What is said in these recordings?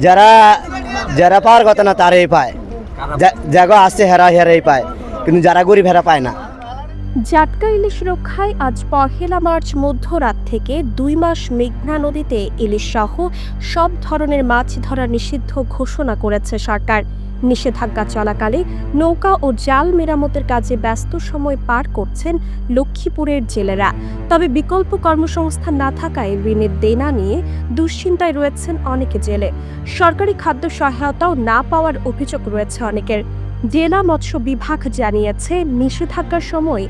যারা যারা পাওয়ার কথা না তারাই পায়, জায়গা আছে হেরাই পায়, কিন্তু যারা গরিব হেরা পায় না। জাটকা ইলিশ রক্ষায় আজ ১ মার্চ মধ্যরাত থেকে ২ মাস মেঘনা নদীতে ইলিশ সহ সব ধরনের মাছ ধরা নিষিদ্ধ ঘোষণা করেছে সরকার। নিষেধাজ্ঞা চলাকালে নৌকা ও জাল মেরামতের কাজে ব্যস্ত সময় পার করছেন লক্ষ্মীপুরের জেলেরা। তবে বিকল্প কর্মসংস্থান না থাকায় ঋণের দেনা নিয়ে দুশ্চিন্তায় রয়েছেন অনেকে জেলে। সরকারি খাদ্য সহায়তাও না পাওয়ার অভিযোগ রয়েছে অনেকের। জেলা মৎস্য বিভাগ জানিয়েছে, নিষেধাজ্ঞার সময়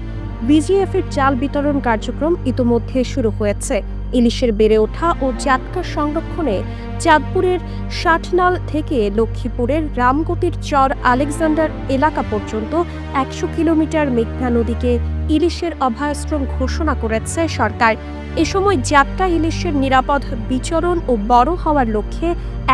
বিজিএফের জাল বিতরণ কার্যক্রম ইতোমধ্যে শুরু হয়েছে। ইলিশের বেড়ে ওঠা ও জাটকা সংরক্ষণে চাঁদপুরের ষাটনাল থেকে লক্ষ্মীপুরের রামগতির চর আলেকজান্ডার এলাকা পর্যন্ত ১০০ কিলোমিটার মেঘনা নদীকে ইলিশের অভয়াশ্রম ঘোষণা করেছে সরকার। এ সময় জাটকা ইলিশের নিরাপদ বিচরণ ও বড় হওয়ার লক্ষ্যে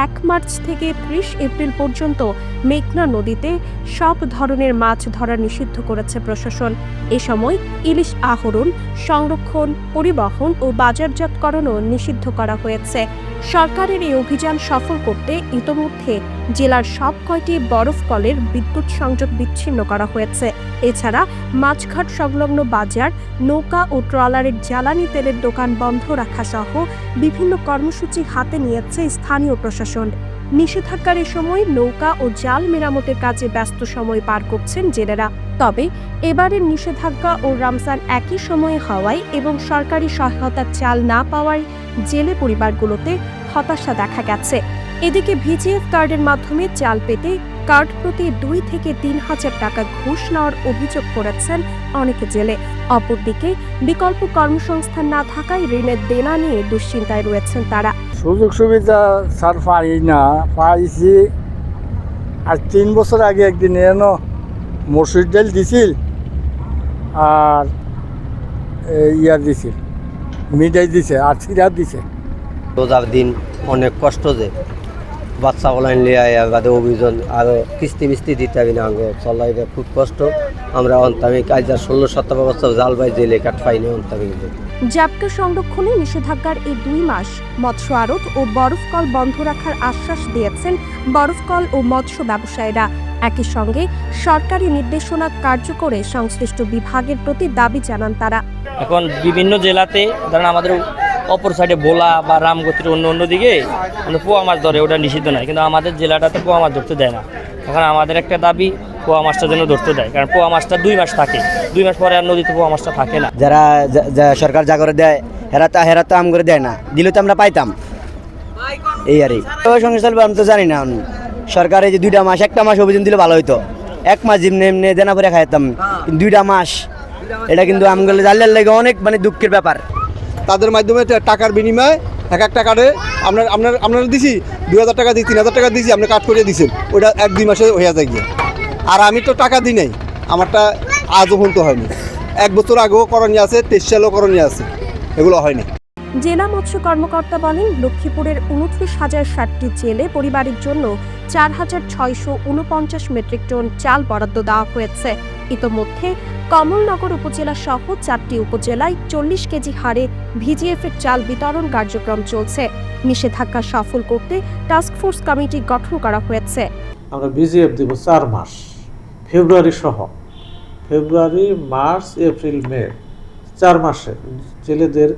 ১ মার্চ থেকে ৩০ এপ্রিল পর্যন্ত মেঘনা নদীতে সব ধরনের মাছ ধরা নিষিদ্ধ করেছে প্রশাসন। এ সময় ইলিশ আহরণ, সংরক্ষণ, পরিবহন ও বাজারজাতকরণও নিষিদ্ধ করা হয়েছে। সরকারের এই অভিযান সফল করতে ইতোমধ্যে জেলার সব কয়টি বরফ কলের বিদ্যুৎ সংযোগ বিচ্ছিন্ন করা হয়েছে। এছাড়া মাছঘাট সংলগ্ন বাজার, নৌকা ও ট্রলারের জ্বালানি তেলের দোকান বন্ধ রাখা সহ বিভিন্ন কর্মসূচি হাতে নিয়েছে স্থানীয় প্রশাসন। নিষেধাজ্ঞার এ সময় নৌকা ও জাল মেরামতের কাজে ব্যস্ত সময় পার করছেন জেলেরা। তবে এবারের নিষেধাজ্ঞা ও রমজান একই সময়ে হওয়ায় এবং সরকারি সহায়তার চাল না পাওয়ায় জেলে পরিবারগুলোতে হতাশা দেখা গেছে। এদিকে ভিজিএফ কার্ডের মাধ্যমে চাল পেতে কার্ড প্রতি ২ থেকে ৩ হাজার টাকা ঘুষ নেওয়ার অভিযোগ করেছেন অনেকে জেলে। অপরদিকে বিকল্প কর্মসংস্থান না থাকায় ঋণের দেনা নিয়ে দুশ্চিন্তায় রয়েছেন তারা। সুযোগ সুবিধা স্যার পাই না, পাইছি আর ৩ বছর আগে একদিন এনো মসুর ডাল দিছিল আর ইয়ার দিছিল, মিঠাই দিছে আর সিরাপ দিছে। রোজার দিন অনেক কষ্ট, যে বাচ্চা বলাই লিয়ে বাদে অভিযোগ আরও কিস্তি মিস্তি দিতে হবে না, চলাই খুব কষ্ট। আমরা অন্তামিক আজ ১৬-১৭ বছর জাল বাই জেলে কাঠ পাইনি অন্তামিক। জাটকা সংরক্ষণে নিষেধাজ্ঞার এই ২ মাস মৎস্য আড়ত ও বরফকল বন্ধ রাখার আশ্বাস দিয়েছেন বরফকল ও মৎস্য ব্যবসায়ীরা। একই সঙ্গে সরকারি নির্দেশনা কার্যকরে সংশ্লিষ্ট বিভাগের প্রতি দাবি জানান তারা। এখন বিভিন্ন জেলাতে ধরেন আমাদের অপর সাইডে ভোলা বা রামগতির অন্য দিকে পোয়া মাছ ধরে, ওটা নিষিদ্ধ নয়, কিন্তু আমাদের জেলাটাতে পোয়া মাছ ধরতে দেয় না। এখন আমাদের একটা দাবি, পোয়া মাছটা যেন ধরতে দেয়, কারণ পোয়া মাছটা ২ মাস থাকে, ২ মাস পরে আর নদীতে পোয়া মাছটা থাকে না। যারা সরকার যা করে দেয় হেরা তো আম করে দেয় না, দিলে তো আমরা পাইতাম। এই আর এই সংসার আমি তো জানি না। সরকার এই যে ২টা মাস, একটা মাস অভিযান দিলে ভালো হইতো। ১ মাস যেমনি এমনি দেনা করে খাইতাম, ২টা মাস এটা কিন্তু আমগুলো জানলে লাগে অনেক দুঃখের ব্যাপার। তাদের মাধ্যমে টাকার বিনিময়ে এক টাকারে আপনারা দিছি ২,০০০ টাকা দিই, ৩,০০০ টাকা দিয়েছি, আপনি কাট করে দিয়েছেন, ওইটা ১-২ মাসে হয়ে যায় গিয়ে। আর আমি তো টাকা দিই নাই, আমারটা আজও পর্যন্ত হয়নি। ১ বছর আগেও করণীয় আছে, ২৩ সালেও করণীয় আছে, এগুলো হয়নি। জেলা মৎস্য কর্মকর্তা বলেন, লক্ষ্মীপুরের ২৯,০৬০টি জেলে পরিবারের জন্য ৪,৬৪৯ মেট্রিক টন চাল বরাদ্দ দেওয়া হয়েছে। ইতোমধ্যে কমলনগর উপজেলা সহ ৪টি উপজেলায় ৪০ কেজি হারে ভিজিএফের চাল বিতরণ কার্যক্রম চলছে। নিষেধাজ্ঞা সফল করতে টাস্কফোর্স কমিটি গঠন করা হয়েছে। আমরা ভিজিএফ দেব ৪ মাস, ফেব্রুয়ারি সহ, ফেব্রুয়ারি, মার্চ, এপ্রিল, মে ৪ মাসে জেলেদের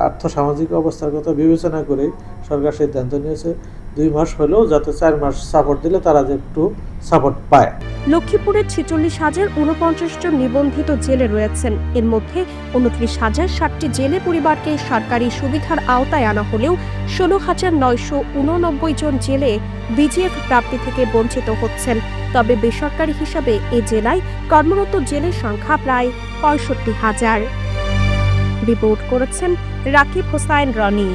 আর্থসামাজিক অবস্থার কথা বিবেচনা করে সরকার সিদ্ধান্ত নিয়েছে ২ মাস হলেও যাতে ৪ মাস সাপোর্ট দিলে তারা যে একটু সাপোর্ট পায়। লক্ষ্মীপুরের ৪৬,০৪৯ জন নিবন্ধিত জেলে রয়েছেন। এর মধ্যে ২৯,০৬০টি জেলে পরিবারকে সরকারি সুবিধার আওতায় আনা হলেও ১৬,৯৮৯ জন জেলে ভিজিএফ প্রাপ্তি থেকে বঞ্চিত হচ্ছেন। তবে বেসরকারি হিসাবে এ জেলায় কর্মরত জেলের সংখ্যা প্রায় ৬৫,০০০। রিপোর্ট করেছেন রাকিব হোসাইন রনি।